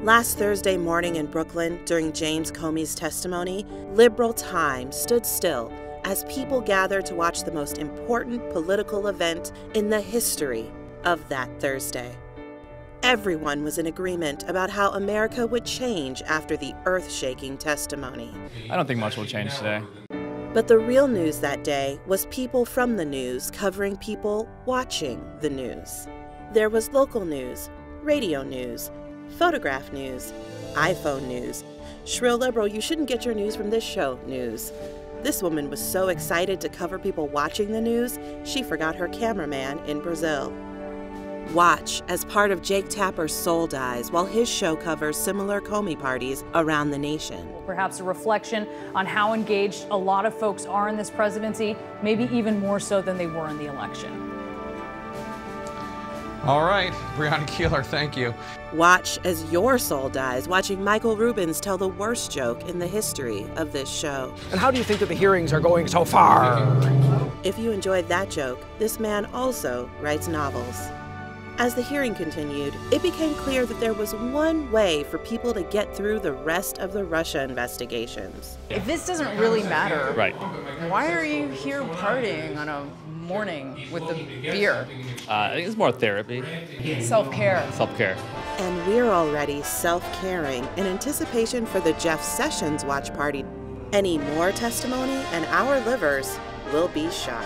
Last Thursday morning in Brooklyn, during James Comey's testimony, liberal time stood still as people gathered to watch the most important political event in the history of that Thursday. Everyone was in agreement about how America would change after the earth-shaking testimony. I don't think much will change today. But the real news that day was people from the news covering people watching the news. There was local news, radio news, photograph news, iPhone news, shrill liberal you shouldn't get your news from this show news. This woman was so excited to cover people watching the news, she forgot her cameraman in Brazil. Watch as part of Jake Tapper's Soul Dies while his show covers similar Comey parties around the nation. Perhaps a reflection on how engaged a lot of folks are in this presidency, maybe even more so than they were in the election. All right, Brianna Keeler, thank you. Watch as your soul dies watching Michael Rubins tell the worst joke in the history of this show. And how do you think that the hearings are going so far? If you enjoyed that joke, this man also writes novels. As the hearing continued, it became clear that there was one way for people to get through the rest of the Russia investigations. If this doesn't really matter, Right. why are you here partying on a morning with the beer? I think it's more therapy. Self-care. Self-care. And we're already self-caring in anticipation for the Jeff Sessions watch party. Any more testimony and our livers will be shot.